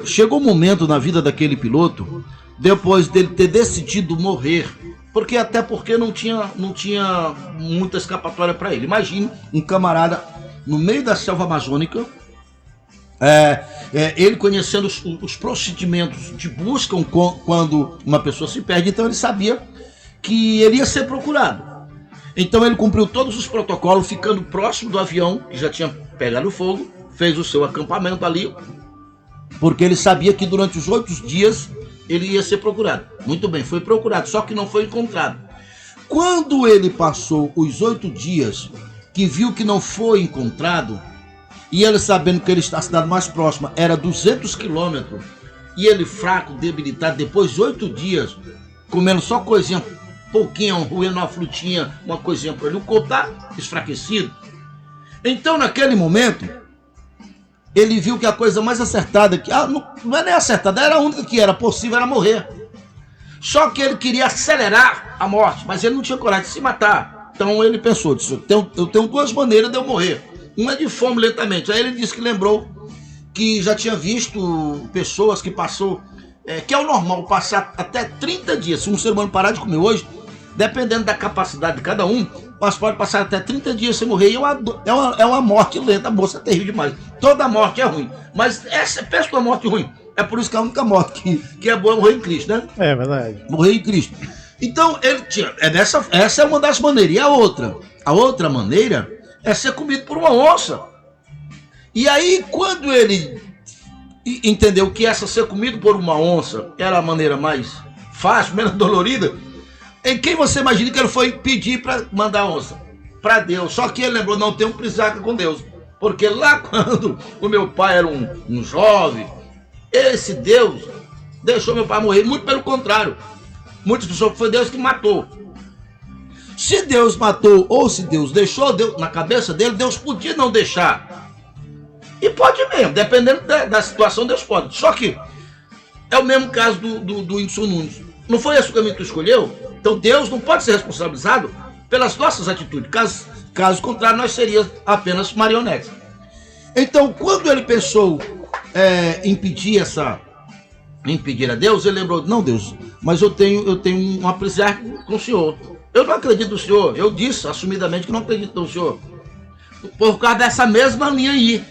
chegou um momento na vida daquele piloto, depois dele ter decidido morrer, porque não tinha muita escapatória para ele. Imagine um camarada no meio da selva amazônica, ele conhecendo os procedimentos de busca quando uma pessoa se perde, então ele sabia que ele ia ser procurado. Então ele cumpriu todos os protocolos, ficando próximo do avião, que já tinha pegado fogo, fez o seu acampamento ali, porque ele sabia que durante os 8 dias ele ia ser procurado. Muito bem, foi procurado, só que não foi encontrado. Quando ele passou os 8 dias, que viu que não foi encontrado, e ele sabendo que a cidade mais próxima era 200 quilômetros, e ele fraco, debilitado, depois de 8 dias, comendo só coisinha, pouquinho, roendo uma frutinha, uma coisinha para ele, o corpo está esfraquecido. Então, naquele momento, ele viu que a coisa mais acertada, não é nem acertada, era a única que era possível, era morrer. Só que ele queria acelerar a morte, mas ele não tinha coragem de se matar. Então ele pensou, eu tenho 2 maneiras de eu morrer. Uma é de fome lentamente. Aí ele disse que lembrou que já tinha visto pessoas que passou, que é o normal, passar até 30 dias. Se um ser humano parar de comer hoje, dependendo da capacidade de cada um, mas pode passar até 30 dias sem morrer. E é uma morte lenta, a moça é terrível demais. Toda morte é ruim, mas essa pensa uma morte ruim. É por isso que a única morte que é boa é morrer em Cristo, né? É verdade. Morrer em Cristo. Então, ele tinha. Essa é uma das maneiras. E a outra maneira é ser comido por uma onça. E aí, quando ele entendeu que essa ser comido por uma onça era a maneira mais fácil, menos dolorida, em quem você imagina que ele foi pedir para mandar a onça? Para Deus. Só que ele lembrou, não tem um prisaca com Deus. Porque lá quando o meu pai era um jovem, esse Deus deixou meu pai morrer. Muito pelo contrário. Muitas pessoas, foi Deus que matou. Se Deus matou ou se Deus deixou, na cabeça dele, Deus podia não deixar. E pode mesmo, dependendo da situação, Deus pode. Só que é o mesmo caso do Whindersson Nunes. Não foi esse o caminho que tu escolheu? Então Deus não pode ser responsabilizado pelas nossas atitudes. Caso contrário, nós seríamos apenas marionetes. Então, quando ele pensou impedir a Deus, ele lembrou, não, Deus, mas eu tenho um apreciar com o Senhor. Eu não acredito no Senhor. Eu disse assumidamente que não acredito no Senhor. Por causa dessa mesma linha aí.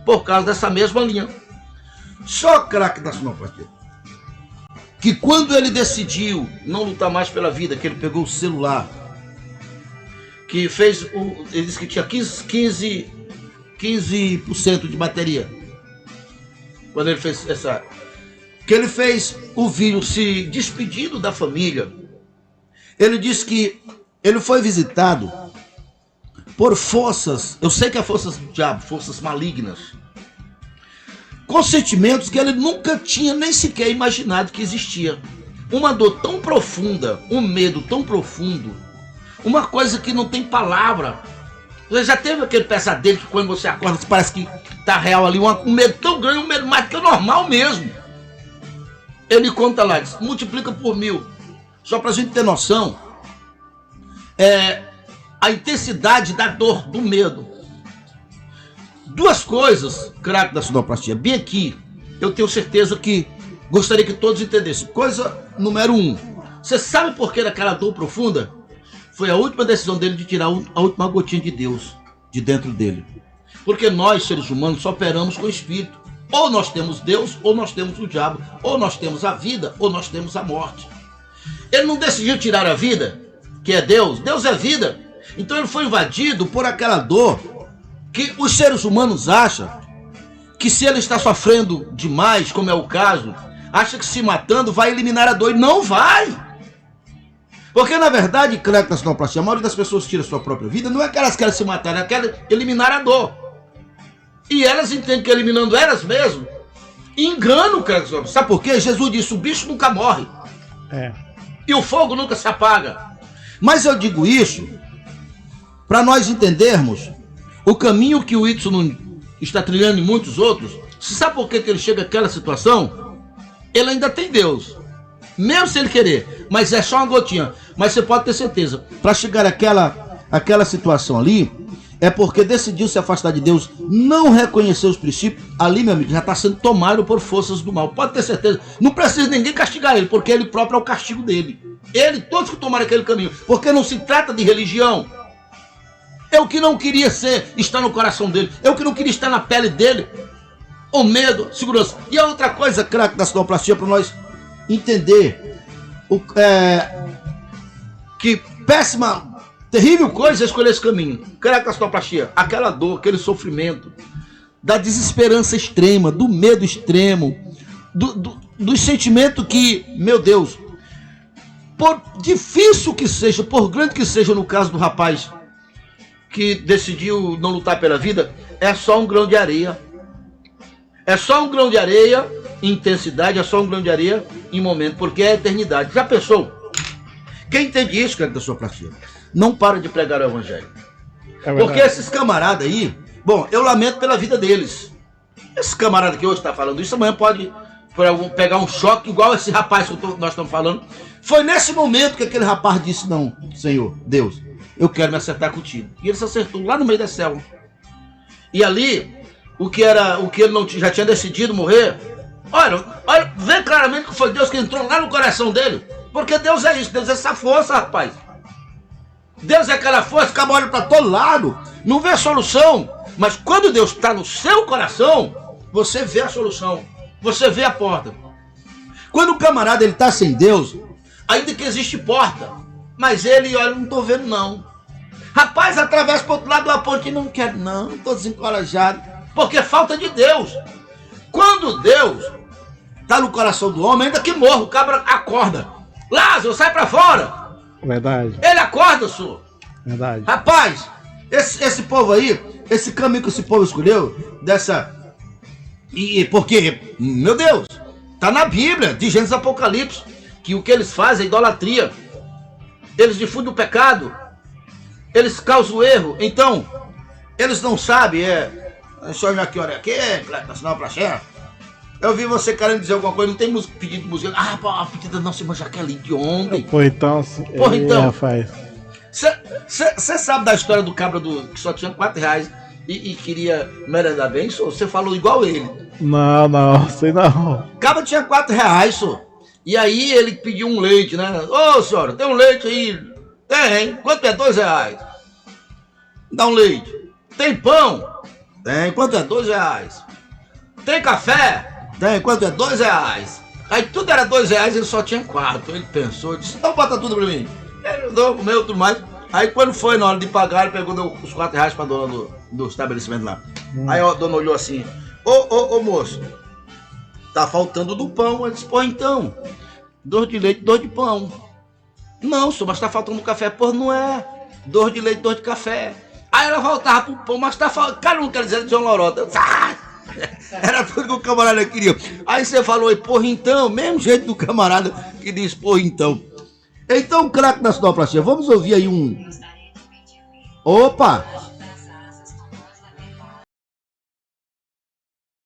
Por causa dessa mesma linha. Só craque da sonoplastia. Que quando ele decidiu não lutar mais pela vida, que ele pegou o celular, que fez ele disse que tinha 15% de bateria. Quando ele fez que ele fez o vídeo se despedindo da família. Ele disse que ele foi visitado por forças, eu sei que é forças do diabo, forças malignas, com sentimentos que ele nunca tinha nem sequer imaginado que existia. Uma dor tão profunda, um medo tão profundo, uma coisa que não tem palavra. Você já teve aquele pesadelo que quando você acorda parece que tá real ali, um medo tão grande, um medo mais que o normal mesmo. Ele conta lá, diz, multiplica por 1000. Só pra gente ter noção, a intensidade da dor, do medo. 2 coisas, craque da sonoplastia, bem aqui, eu tenho certeza que gostaria que todos entendessem. Coisa número 1, você sabe por que daquela dor profunda? Foi a última decisão dele de tirar a última gotinha de Deus de dentro dele. Porque nós, seres humanos, só operamos com o Espírito. Ou nós temos Deus, ou nós temos o diabo. Ou nós temos a vida, ou nós temos a morte. Ele não decidiu tirar a vida, que é Deus. Deus é vida. Então ele foi invadido por aquela dor que os seres humanos acham que se ele está sofrendo demais, como é o caso, acha que se matando vai eliminar a dor. E não vai. Porque na verdade, craque da sonoplastia, a maioria das pessoas que tira a sua própria vida não é que elas querem se matar, elas querem eliminar a dor. E elas entendem que eliminando elas mesmas, enganam o craque da sonoplastia. Sabe por quê? Jesus disse, o bicho nunca morre. E o fogo nunca se apaga. Mas eu digo isso para nós entendermos o caminho que o Whindersson está trilhando e muitos outros. Você sabe por que ele chega àquela situação? Ele ainda tem Deus. Mesmo se ele querer. Mas é só uma gotinha. Mas você pode ter certeza. Para chegar àquela situação ali, é porque decidiu se afastar de Deus, não reconheceu os princípios, ali, meu amigo, já está sendo tomado por forças do mal. Pode ter certeza, não precisa ninguém castigar ele, porque ele próprio é o castigo dele. Ele, todos que tomaram aquele caminho, porque não se trata de religião. É o que não queria ser, está no coração dele, é o que não queria estar na pele dele. O medo, segurança. E a outra coisa, craque da sinoplastia, para nós entender que péssima, terrível coisa é escolher esse caminho. Craque da sinoplastia, aquela dor, aquele sofrimento, da desesperança extrema, do medo extremo, do sentimento que, meu Deus, por difícil que seja, por grande que seja, no caso do rapaz que decidiu não lutar pela vida, é só um grão de areia. É só um grão de areia em intensidade, é só um grão de areia em momento, porque é a eternidade. Já pensou? Quem entende isso, cara, da sua praxia, não para de pregar o evangelho. Porque esses camaradas aí, bom, eu lamento pela vida deles. Esse camarada que hoje está falando isso, amanhã pode pegar um choque igual esse rapaz que nós estamos falando. Foi nesse momento que aquele rapaz disse, não, Senhor, Deus, eu quero me acertar contigo. E ele se acertou lá no meio da selva. E ali, o que ele não já tinha decidido morrer, olha, vê claramente que foi Deus que entrou lá no coração dele. Porque Deus é isso, Deus é essa força, rapaz. Deus é aquela força que olha para todo lado, não vê a solução. Mas quando Deus está no seu coração, você vê a solução, você vê a porta. Quando o camarada está sem Deus, ainda que existe porta, mas ele, olha, não estou vendo não. Rapaz, atravessa para o outro lado da ponte, não quero não, estou desencorajado. Porque falta de Deus. Quando Deus está no coração do homem, ainda que morra, o cabra acorda. Lázaro, sai para fora. Verdade. Ele acorda, senhor. Verdade. Rapaz, esse povo aí, esse caminho que esse povo escolheu, porque, meu Deus, tá na Bíblia, de Gênesis Apocalipse, que o que eles fazem é idolatria. Eles difundem o pecado. Eles causam erro. Então, eles não sabem, deixa eu olhar aqui, olha aqui, sinal pra chefe. Eu vi você querendo dizer alguma coisa, não tem pedido de música. A pedida não, irmã Jaqueline, de ontem. Porra, então. Rapaz. Você sabe da história do cabra que só tinha R$4 e queria merendar bem, senhor? Você falou igual ele. Não, sei não. O cabra tinha R$4, senhor. E aí ele pediu um leite, né? Ô, senhora, tem um leite aí? Tem. Quanto é? R$2. Dá um leite. Tem pão? Tem. Quanto é? R$2. Tem café? Tem. Quanto é? R$2. Aí tudo era R$2, ele só tinha 4. Ele pensou, disse, então bota tudo pra mim. Ele deu, comeu tudo mais. Aí quando foi na hora de pagar, ele pegou os R$4 pra dona do estabelecimento lá. Aí a dona olhou assim, ô moço, tá faltando do pão. Ele disse, pô, então, 2 de leite, 2 de pão. Não, senhor, mas tá faltando café. Pô, não é. 2 de leite, 2 de café. Aí ela voltava pro pão, mas tá faltando. Cara, não quer dizer de João Lorota. Era tudo que o camarada queria. Aí você falou, porra, então, mesmo jeito do camarada que diz, porra, então. Então, craque da sinoplastia, vamos ouvir aí um. Opa!